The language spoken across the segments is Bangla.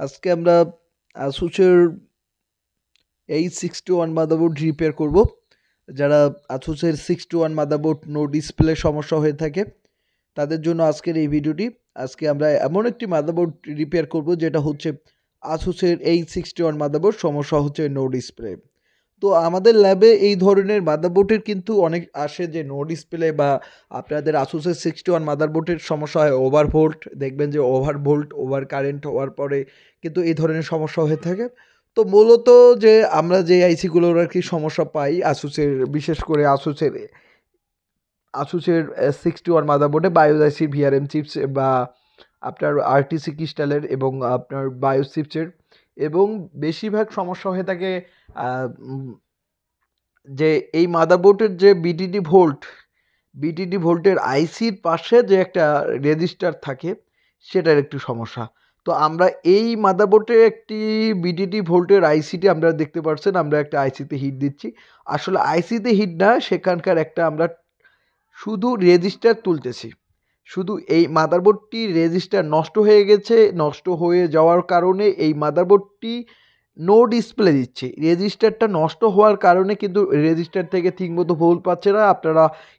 আজকে আমরা আসুসের H61 মাদারবোর্ড রিপেয়ার করব। যারা আসুসের 61 মাদারবোর্ড নো ডিসপ্লে সমস্যা হয়ে থাকে তাদের জন্য আজকের এই ভিডিওটি। আজকে আমরা এমন একটি মাদারবোর্ড রিপেয়ার করব যেটা হচ্ছে আসুসের H61 মাদারবোর্ড সমস্যা হচ্ছে নো ডিসপ্লে। তো আমাদের ল্যাবে এই ধরনের মাদারবোর্ডের কিন্তু অনেক আসে যে নো ডিসপ্লে বা আপনাদের আসুসের 61 মাদারবোর্ডের সমস্যা হয় ওভারভোল্ট, দেখবেন যে ওভারভোল্ট ওভার কারেন্ট হওয়ার পরে কিন্তু এই ধরনের সমস্যা হয়ে থাকে। তো মূলত যে আমরা যে আইসিগুলোর আর কি সমস্যা পাই আসুসের, বিশেষ করে আসুসের 61 মাদারবোর্ডে বায়োস আইসি ভিআরএম চিপস বা আপনার আরটিসি ক্রিস্টালের এবং আপনার বায়োস চিপসের, এবং বেশিরভাগ সমস্যা হয়ে থাকে যে এই মাদারবোর্ডের যে বিটিডি ভোল্টের আইসির পাশে যে একটা রেজিস্টার থাকে সেটার একটু সমস্যা। তো আমরা এই মাদারবোর্ডের একটি বিটিডি ভোল্টের আইসিটি আমরা দেখতে পাচ্ছেন, আমরা একটা আইসিতে হিট দিচ্ছি। আসলে আইসিতে হিট না, সেখানকার একটা আমরা শুধু রেজিস্টার তুলতেছি। শুধু এই মাদারবোর্ডটি রেজিস্টার নষ্ট হয়ে গেছে, নষ্ট হয়ে যাওয়ার কারণে এই মাদারবোর্ডটি নো ডিসপ্লে দিচ্ছে। রেজিস্টারটা নষ্ট হওয়ার কারণে কিন্তু রেজিস্টার থেকে ঠিকমতো ভোল্ট পাচ্ছে না।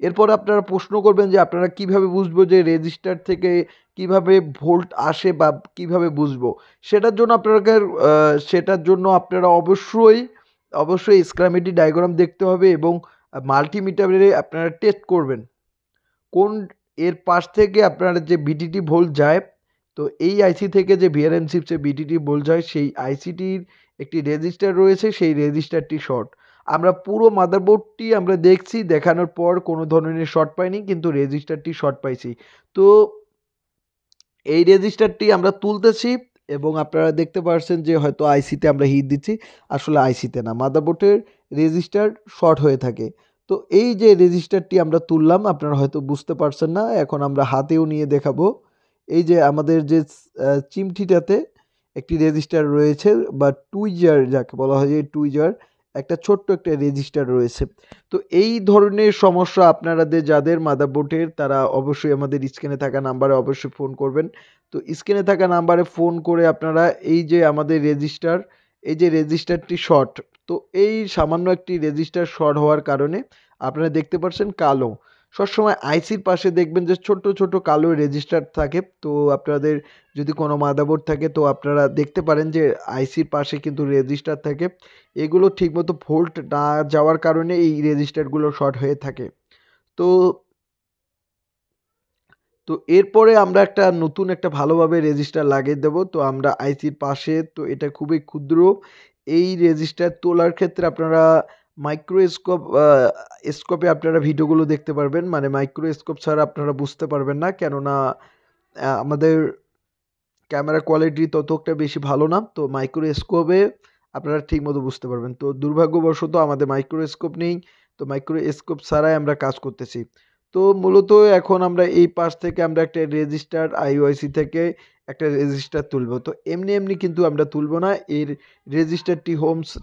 এরপর আপনারা প্রশ্ন করবেন যে আপনারা কিভাবে বুঝবো যে রেজিস্টার থেকে কিভাবে ভোল্ট আসে বা কিভাবে বুঝবো? সেটার জন্য আপনারা অবশ্যই স্কিমেটিক ডায়াগ্রাম দেখতে হবে এবং মাল্টিমিটারে আপনারা টেস্ট করবেন কোন এর পাশ থেকে আপনার যে বিটিটি ভোল্ট যায়। তো এই আইসি থেকে যে ভিআরএম চিপসে বিটিটি ভোল্ট যায়, সেই আইসিটির একটি রেজিস্টার রয়েছে, সেই রেজিস্টারটি শর্ট। আমরা পুরো মাদারবোর্ডটি আমরা দেখছি, দেখানোর পর কোনো ধরনের শর্ট পাইনি, কিন্তু রেজিস্টারটি শর্ট পাইছি। তো এই রেজিস্টারটি আমরা তুলতেছি এবং আপনারা দেখতে পাচ্ছেন যে হয়তো আইসিতে আমরা হিট দিচ্ছি, আসলে আইসিতে না, মাদারবোর্ডের রেজিস্টার শর্ট হয়ে থাকে। তো এই যে রেজিস্টারটি আমরা তুললাম, আপনারা হয়তো বুঝতে পারছেন না, এখন আমরা হাতেও নিয়ে দেখাবো। এই যে আমাদের যে চিমটিটাতে একটি রেজিস্টার রয়েছে বা টুইজার যাকে বলা হয়, যে টুইজার একটা ছোট্ট একটা রেজিস্টার রয়েছে। তো এই ধরনের সমস্যা যাদের মাদারবোর্ডের, তারা অবশ্যই আমাদের স্ক্রিনে থাকা নাম্বারে অবশ্যই ফোন করবেন। তো স্ক্রিনে থাকা নাম্বারে ফোন করে আপনারা এই যে আমাদের এই যে রেজিস্টারটি শর্ট, তো এই সামান্য একটি রেজিস্টার শর্ট হওয়ার কারণে আপনারা দেখতে পাচ্ছেন কালো। সবসময় আইসির পাশে দেখবেন যে ছোট ছোট কালো রেজিস্টার থাকে। তো আপনাদের যদি কোনো মাদারবোর্ড থাকে তো আপনারা দেখতে পারেন যে আইসির পাশে কিন্তু রেজিস্টার থাকে। এগুলো ঠিকমতো ভোল্ট না যাওয়ার কারণে এই রেজিস্টারগুলো শর্ট হয়ে থাকে। তো তো এরপরে আমরা নতুন একটা ভালোভাবে রেজিস্টার লাগিয়ে দেব। তো আমরা আইসির পাশে, তো এটা খুবই ক্ষুদ্র। এই রেজিস্টার তোলার ক্ষেত্রে আপনারা মাইক্রোস্কোপ স্কোপে আপনারা ভিডিওগুলো দেখতে পারবেন। মানে মাইক্রোস্কোপ ছাড়া আপনারা বুঝতে পারবেন না, কেননা আমাদের ক্যামেরা কোয়ালিটি ততটা বেশি ভালো না। তো মাইক্রোস্কোপে আপনারা ঠিকমতো বুঝতে পারবেন। তো দুর্ভাগ্যবশত আমাদের মাইক্রোস্কোপ নেই। তো মাইক্রোস্কোপ ছাড়াই আমরা কাজ করতেছি। তো মূলত এখন আমরা এই পাশ থেকে আমরা একটা রেজিস্টার আইওআইসি থেকে একটা রেজিস্টার তুলব। তো এমনি কিন্তু আমরা তুলব না। এর রেজিস্টারটি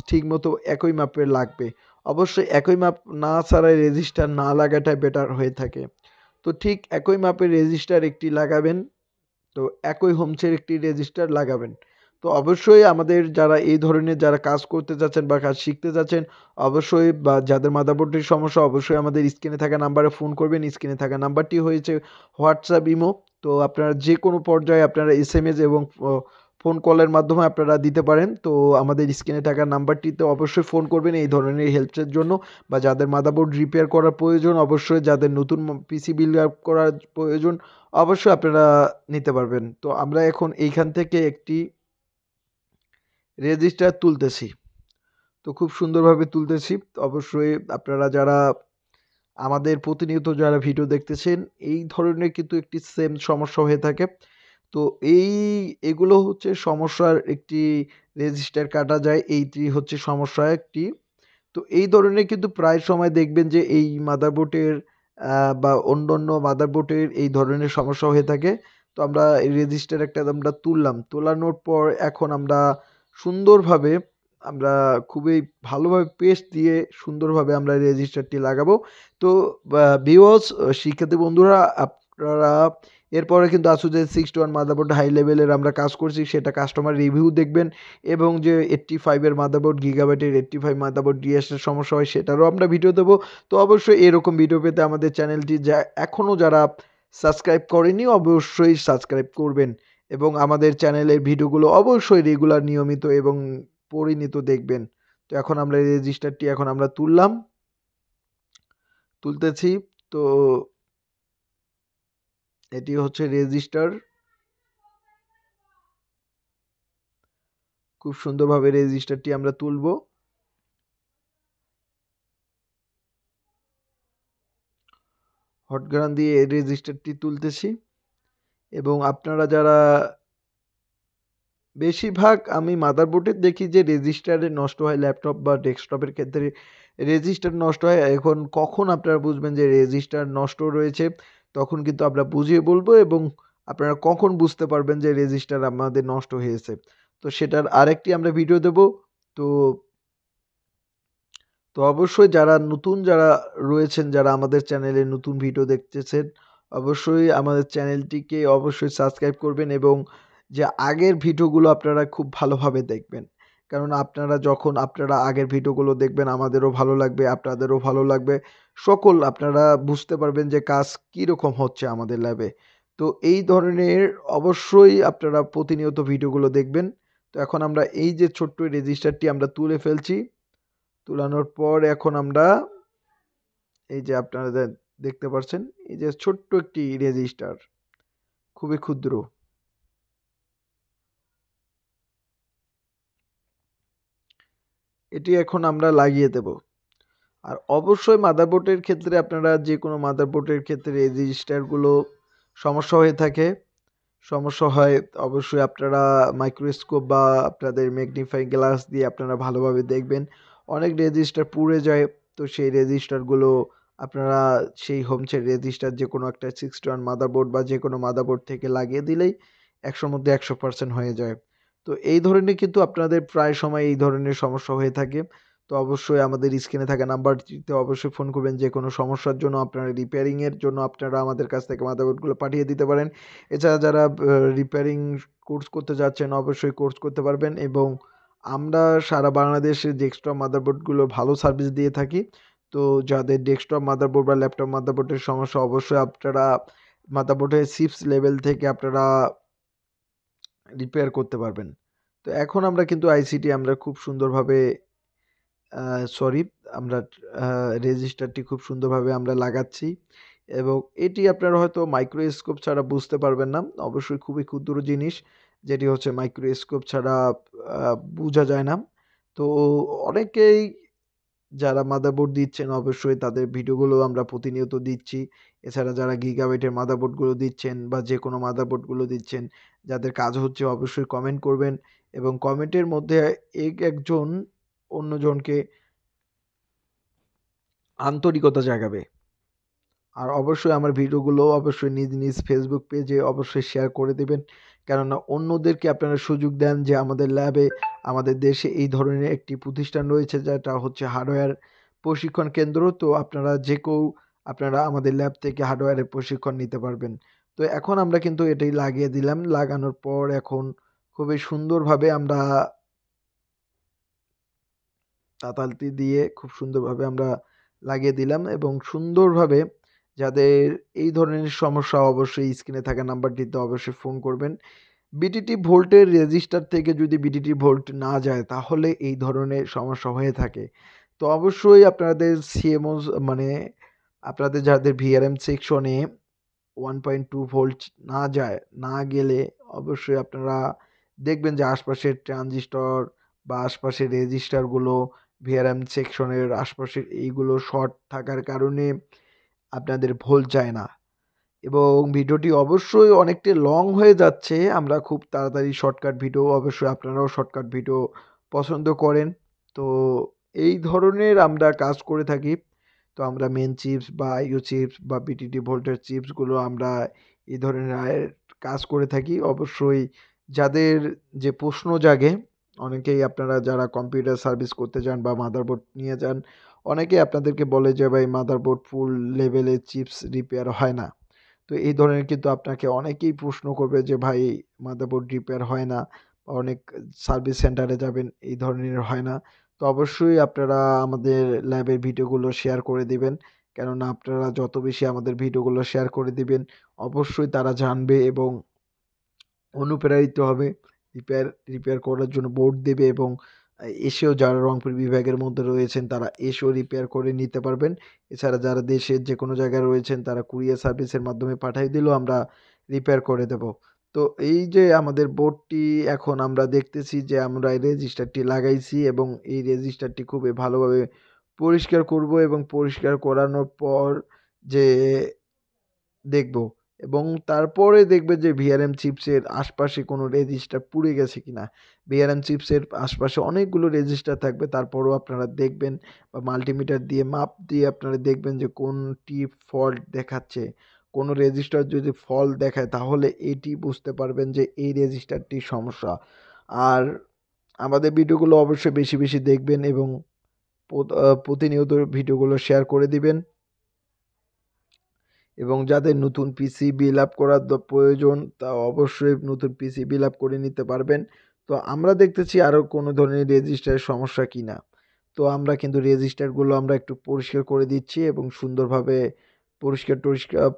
ঠিকমতো একই মাপের লাগবে। অবশ্যই একই মাপ না ছাড়াই রেজিস্টার না লাগাটাই বেটার হয়ে থাকে। তো ঠিক একই মাপের রেজিস্টার একটি লাগাবেন। তো একই হোমসের একটি রেজিস্টার লাগাবেন। তো অবশ্যই আমাদের যারা কাজ করতে যাচ্ছেন বা কাজ শিখতে যাচ্ছেন, অবশ্যই বা যাদের মাদারবোর্ডের সমস্যা, অবশ্যই আমাদের স্ক্রিনে থাকা নাম্বারে ফোন করবেন। স্ক্রিনে থাকা নাম্বারটি হয়েছে হোয়াটসঅ্যাপ, ইমো। তো আপনারা যে কোনো পর্যায়ে আপনারা এসএমএস এবং ফোন কলের মাধ্যমে আপনারা দিতে পারেন। তো আমাদের স্ক্রিনে থাকা নাম্বারটিতে অবশ্যই ফোন করবেন এই ধরনের হেল্পসের জন্য, বা যাদের মাদারবোর্ড রিপেয়ার করার প্রয়োজন, অবশ্যই যাদের নতুন পিসি বিল্ড আপ করার প্রয়োজন, অবশ্যই আপনারা নিতে পারবেন। তো আমরা এখন এইখান থেকে একটি রেজিস্টার তুলতেছি। তো খুব সুন্দরভাবে তুলতেছি। অবশ্যই আপনারা যারা আমাদের প্রতিনিয়ত যারা ভিডিও দেখতেছেন, এই ধরনের কিন্তু একটি সেম সমস্যা হয়ে থাকে। তো এই এগুলো হচ্ছে সমস্যার একটি, রেজিস্টার কাটা যায়, এইটি হচ্ছে সমস্যা একটি। তো এই ধরনের কিন্তু প্রায় সময় দেখবেন যে এই মাদারবোর্ডের বা অন্যান্য মাদারবোর্ডের এই ধরনের সমস্যা হয়ে থাকে। তো আমরা এই রেজিস্টার আমরা তুললাম। তোলানোর পর এখন আমরা সুন্দরভাবে আমরা খুবই ভালোভাবে পেস্ট দিয়ে সুন্দরভাবে আমরা রেজিস্টারটি লাগাবো। তো ভিউয়ার্স, শিক্ষার্থী বন্ধুরা, আপনারা এরপরে কিন্তু Asus H61 মাদারবোর্ড হাই লেভেলের আমরা কাজ করছি, সেটা কাস্টমার রিভিউ দেখবেন এবং যে 85 এর মাদারবোর্ড গিগাবাইটের 85 মাদারবোর্ড ডিএস এর সমস্যা হয় সেটারও আমরা ভিডিও দেবো। তো অবশ্যই এরকম ভিডিও পেতে আমাদের চ্যানেলটি এখনও যারা সাবস্ক্রাইব করেনি অবশ্যই সাবস্ক্রাইব করবেন এবং আমাদের চ্যানেলের ভিডিওগুলো অবশ্যই রেগুলার নিয়মিত এবং পরিণত দেখবেন। তো এখন আমরা রেজিস্টারটি আমরা তুলতেছি। তো এটি হচ্ছে রেজিস্টার, খুব সুন্দরভাবে রেজিস্টারটি আমরা তুলব। হটগান দিয়ে রেজিস্টারটি তুলতেছি এবং আপনারা যারা বেশিরভাগ আমি মাদারবোর্ডে দেখি যে রেজিস্টারে নষ্ট হয়, ল্যাপটপ বা ডেস্কটপের ক্ষেত্রে রেজিস্টার নষ্ট হয়। এখন কখন আপনারা বুঝবেন যে রেজিস্টার নষ্ট রয়েছে, তখন কিন্তু আমরা বুঝিয়ে বলবো এবং আপনারা কখন বুঝতে পারবেন যে রেজিস্টার আমাদের নষ্ট হয়েছে, তো সেটার আরেকটি আমরা ভিডিও দেব। তো তো অবশ্যই যারা রয়েছেন, যারা আমাদের চ্যানেলে নতুন ভিডিও দেখতেছেন, অবশ্যই আমাদের চ্যানেলটিকে অবশ্যই সাবস্ক্রাইব করবেন এবং যে আগের ভিডিওগুলো আপনারা খুব ভালোভাবে দেখবেন। কারণ আপনারা আগের ভিডিওগুলো দেখবেন, আমাদেরও ভালো লাগবে, আপনাদেরও ভালো লাগবে। আপনারা বুঝতে পারবেন যে কাজ কীরকম হচ্ছে আমাদের ল্যাবে। তো এই ধরনের অবশ্যই আপনারা প্রতিনিয়ত ভিডিওগুলো দেখবেন। তো এখন আমরা এই যে ছোট্ট রেজিস্টারটি আমরা তুলে ফেলছি। তুলানোর পর এখন আমরা এই যে আপনারা দেখতে পাচ্ছেন, এই যে ছোট্ট একটি রেজিস্টার, খুবই ক্ষুদ্র। এটি এখন আমরা লাগিয়ে দেব। আর অবশ্যই মাদারবোর্ডের ক্ষেত্রে আপনারা যে কোনো মাদারবোর্ডের ক্ষেত্রে রেজিস্টারগুলো সমস্যা হয়ে থাকে, সমস্যা হয় অবশ্যই আপনারা মাইক্রোস্কোপ বা আপনাদের ম্যাগনিফাইং গ্লাস দিয়ে আপনারা ভালোভাবে দেখবেন। অনেক রেজিস্টার পুড়ে যায়, তো সেই রেজিস্টারগুলো আপনারা সেই হোমসের রেজিস্টার যে কোনো একটা 61 মাদারবোর্ড বা যে কোনো মাদারবোর্ড থেকে লাগিয়ে দিলেই 100 মধ্যে 100% হয়ে যায়। তো এই ধরনের কিন্তু আপনাদের প্রায় সময় এই ধরনের সমস্যা হয়ে থাকে। তো অবশ্যই আমাদের স্ক্রিনে থাকা নাম্বারটিতে অবশ্যই ফোন করবেন। যে কোনো সমস্যার জন্য আপনারা রিপেয়ারিংয়ের জন্য আপনারা আমাদের কাছ থেকে মাদারবোর্ডগুলো পাঠিয়ে দিতে পারেন। এছাড়া যারা রিপেয়ারিং কোর্স করতে যাচ্ছেন অবশ্যই কোর্স করতে পারবেন এবং আমরা সারা বাংলাদেশে ডেস্কটপ মাদারবোর্ডগুলো ভালো সার্ভিস দিয়ে থাকি। তো যাদের ডেস্কটপ মাদারবোর্ড বা ল্যাপটপ মাদারবোর্ডের সমস্যা অবশ্যই আপনারা মাদারবোর্ডের চিপস লেভেল থেকে আপনারা রিপেয়ার করতে পারবেন। তো এখন আমরা কিন্তু আইসিটি আমরা খুব সুন্দরভাবে সরি আমরা রেজিস্টারটি খুব সুন্দরভাবে আমরা লাগাচ্ছি এবং এটি আপনারা হয়তো মাইক্রোস্কোপ ছাড়া বুঝতে পারবেন না। অবশ্যই খুবই ক্ষুদ্র জিনিস, যেটি হচ্ছে মাইক্রোস্কোপ ছাড়া বোঝা যায় না। তো অনেকেই যারা মাদারবোর্ড দিচ্ছেন অবশ্যই তাদের ভিডিওগুলো আমরা প্রতিনিয়ত দিচ্ছি। এছাড়া যারা গিগাবাইটের মাদারবোর্ডগুলো দিচ্ছেন বা যেকোনো মাদারবোর্ডগুলো দিচ্ছেন, যাদের কাজ হচ্ছে অবশ্যই কমেন্ট করবেন এবং কমেন্টের মধ্যে একজন অন্যজনকে আন্তরিকতা জাগাবে। আর অবশ্যই আমার ভিডিওগুলো অবশ্যই নিজ ফেসবুক পেজে অবশ্যই শেয়ার করে দেবেন। কেননা অন্যদেরকে আপনারা সুযোগ দেন যে আমাদের ল্যাবে, আমাদের দেশে এই ধরনের একটি প্রতিষ্ঠান রয়েছে যেটা হচ্ছে হার্ডওয়্যার প্রশিক্ষণ কেন্দ্র। তো আপনারা আমাদের ল্যাব থেকে হার্ডওয়্যারের প্রশিক্ষণ নিতে পারবেন। তো এখন আমরা কিন্তু এটাই লাগিয়ে দিলাম। লাগানোর পর এখন খুবই সুন্দরভাবে আমরা তাতালতি দিয়ে খুব সুন্দরভাবে আমরা লাগিয়ে দিলাম এবং সুন্দরভাবে যাদের এই ধরনের সমস্যা অবশ্যই স্ক্রিনে থাকা নাম্বারটিতে অবশ্যই ফোন করবেন। বিটিটি ভোল্টের রেজিস্টার থেকে যদি বিটিটি ভোল্ট না যায় তাহলে এই ধরনের সমস্যা হয়ে থাকে। তো অবশ্যই আপনাদের সিএমওস মানে আপনাদের যাদের ভিআরএম সেকশনে 1.2 ভোল্ট না গেলে অবশ্যই আপনারা দেখবেন যে আশপাশের ট্রানজিস্টর বা আশপাশের রেজিস্টারগুলো ভিআরএম সেকশনের আশপাশের এইগুলো শর্ট থাকার কারণে আপনাদের ভোল্ট যায় না এবং ভিডিওটি অবশ্যই অনেকটা লং হয়ে যাচ্ছে। আমরা খুব তাড়াতাড়ি শর্টকাট ভিডিও, অবশ্যই আপনারাও শর্টকাট ভিডিও পছন্দ করেন। তো এই ধরনের আমরা কাজ করে থাকি। তো আমরা মেন চিপস বা আইও চিপস বা বিটিটি ভোল্টের চিপসগুলো আমরা এই ধরনের কাজ করে থাকি। অবশ্যই যাদের যে প্রশ্ন জাগে, অনেকেই আপনারা যারা কম্পিউটার সার্ভিস করতে যান বা মাদারবোর্ড নিয়ে যান, অনেকেই আপনাদেরকে বলে যে ভাই মাদারবোর্ড ফুল লেভেলের চিপস রিপেয়ার হয় না। তো এই ধরনের কিন্তু আপনাকে অনেকেই প্রশ্ন করবে যে ভাই মাদারবোর্ড রিপেয়ার হয় না, বা অনেক সার্ভিস সেন্টারে যাবেন এই ধরনের হয় না। তো অবশ্যই আপনারা আমাদের ল্যাবের ভিডিওগুলো শেয়ার করে দিবেন। কেননা আপনারা যত বেশি আমাদের ভিডিওগুলো শেয়ার করে দিবেন, অবশ্যই তারা জানবে এবং অনুপ্রাণিত হবে। রিপেয়ার রিপেয়ার করার জন্য বোর্ড দেবে এবং এসেও যারা রংপুর বিভাগের মধ্যে রয়েছেন তারা এসেও রিপেয়ার করে নিতে পারবেন। এছাড়া যারা দেশের যেকোনো জায়গায় রয়েছেন তারা কুরিয়ার সার্ভিসের মাধ্যমে পাঠিয়ে দিলেও আমরা রিপেয়ার করে দেব। তো এই যে আমাদের বোর্ডটি এখন আমরা দেখতেছি যে আমরা এই রেজিস্টারটি লাগাইছি এবং এই রেজিস্টারটি খুবই ভালোভাবে পরিষ্কার করব এবং পরিষ্কার করানোর পর যে দেখব এবং তারপরে দেখবেন যে ভিআরএম চিপসের আশপাশে কোনো রেজিস্টার পুড়ে গেছে কিনা। ভিআরএম চিপসের আশপাশে অনেকগুলো রেজিস্টার থাকবে, তারপরেও আপনারা দেখবেন বা মাল্টিমিটার দিয়ে মাপ দিয়ে আপনারা দেখবেন যে কোনটি ফল্ট দেখাচ্ছে। কোনো রেজিস্টার যদি ফল্ট দেখায় তাহলে এটি বুঝতে পারবেন যে এই রেজিস্টারটির সমস্যা। আর আমাদের ভিডিওগুলো অবশ্যই বেশি বেশি দেখবেন এবং প্রতিনিয়ত ভিডিওগুলো শেয়ার করে দিবেন। এবং যাদের নতুন পিসি বিল আপ করার প্রয়োজন তা অবশ্যই নতুন পিসি বিল আপ করে নিতে পারবেন। তো আমরা দেখতেছি আরও কোনো ধরনের রেজিস্টারের সমস্যা কিনা। তো আমরা কিন্তু রেজিস্টারগুলো আমরা একটু পরিষ্কার করে দিচ্ছি এবং সুন্দরভাবে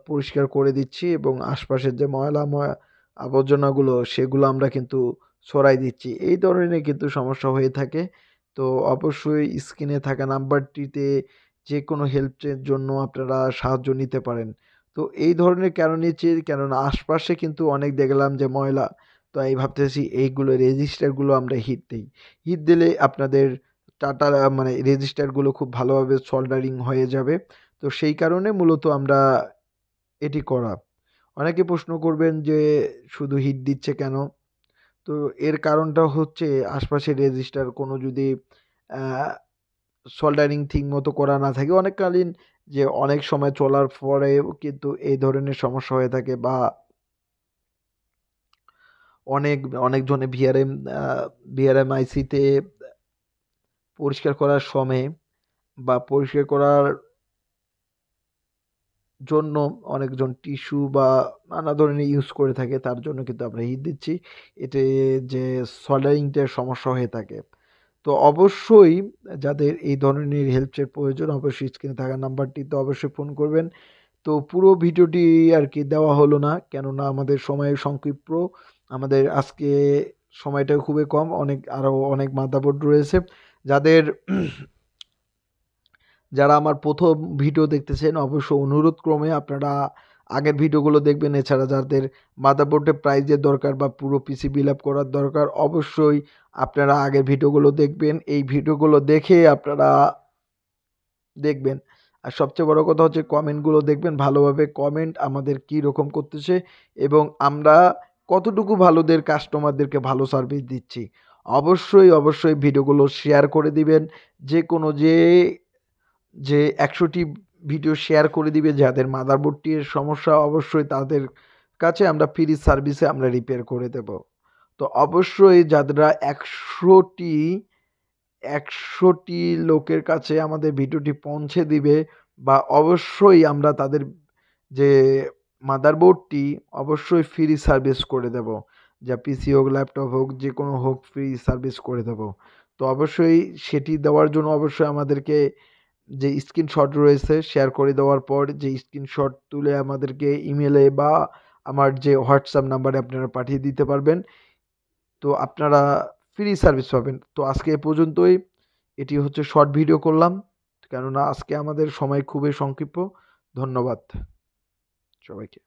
পরিষ্কার করে দিচ্ছি এবং আশপাশের যে আবর্জনাগুলো সেগুলো আমরা কিন্তু সরাই দিচ্ছি। এই ধরনের কিন্তু সমস্যা হয়ে থাকে। তো অবশ্যই স্ক্রিনে থাকা নাম্বারটিতে যেকোনো হেল্পের জন্য আপনারা সাহায্য নিতে পারেন। তো এই ধরনের কেন নিচ্ছি? কেননা আশপাশে কিন্তু অনেক দেখলাম যে ময়লা। তো আমি ভাবতেছি এইগুলো রেজিস্টারগুলো আমরা হিট দেই। হিট দিলে আপনাদের মানে রেজিস্টারগুলো খুব ভালোভাবে সোল্ডারিং হয়ে যাবে। তো সেই কারণে মূলত আমরা এটি করা। অনেকে প্রশ্ন করবেন যে শুধু হিট দিচ্ছে কেন? তো এর কারণটা হচ্ছে আশপাশের রেজিস্টার কোনো যদি আ সোল্ডারিং ঠিকমতো করা না থাকে অনেককালীন যে অনেক সময় চলার পরেও কিন্তু এই ধরনের সমস্যা হয়ে থাকে বা অনেকজনে ভিআরএম আইসিতে পরিষ্কার করার সময়ে বা পরিষ্কার করার জন্য অনেকজন টিস্যু বা নানা ধরনের ইউজ করে থাকে। তার জন্য কিন্তু আমরা হিট দিচ্ছি। এতে যে সোল্ডারিংটার সমস্যা হয়ে থাকে। তো অবশ্যই যাদের এই ধরনের হেল্পের প্রয়োজন অবশ্যই স্ক্রিনে থাকা নাম্বারটিতে অবশ্যই ফোন করবেন। তো পুরো ভিডিওটি আরকি দেওয়া হলো না। কেননা আমাদের সময় সংক্ষিপ্ত। আমাদের আজকে সময়টা খুবই কম। আরও অনেক মাদারবোর্ড রয়েছে। যাদের যারা আমার ১ম ভিডিও দেখতেছেন অবশ্যই অনুরোধ ক্রমে আপনারা আগের ভিডিওগুলো দেখবেন। এছাড়া যাদের মাদারবোর্ডের প্রাইজের দরকার বা পুরো পিসি বিল আপ করার দরকার অবশ্যই আপনারা আগের ভিডিওগুলো দেখবেন। এই ভিডিওগুলো দেখে আপনারা দেখবেন। আর সবচেয়ে বড় কথা হচ্ছে কমেন্টগুলো দেখবেন ভালোভাবে। কমেন্ট আমাদের কি রকম করতেছে এবং আমরা কতটুকু কাস্টমারদেরকে ভালো সার্ভিস দিচ্ছি। অবশ্যই ভিডিওগুলো শেয়ার করে দিবেন। যেকোনো যে ১০০ টি ভিডিও শেয়ার করে দিবে যাদের মাদারবোর্ডটির সমস্যা অবশ্যই তাদের কাছে আমরা ফ্রি সার্ভিসে আমরা রিপেয়ার করে দেব। তো অবশ্যই যারা ১০০ টি লোকের কাছে আমাদের ভিডিওটি পৌঁছে দিবে বা অবশ্যই আমরা তাদের যে মাদারবোর্ডটি অবশ্যই ফ্রি সার্ভিস করে দেব। যা পিসি হোক, ল্যাপটপ হোক, যেকোনো হোক ফ্রি সার্ভিস করে দেব। তো অবশ্যই সেটি দেওয়ার জন্য অবশ্যই আমাদেরকে যে স্ক্রিনশট রয়েছে শেয়ার করে দেওয়ার পর যে স্ক্রিনশট তুলে আমাদেরকে ইমেইলে বা আমার যে হোয়াটসঅ্যাপ নাম্বারে আপনারা পাঠিয়ে দিতে পারবেন। তো আপনারা ফ্রি সার্ভিস পাবেন। তো আজকে এ পর্যন্তই। এটি হচ্ছে শর্ট ভিডিও করলাম। কেননা আজকে আমাদের সময় খুবই সংক্ষিপ্ত। ধন্যবাদ সবাইকে।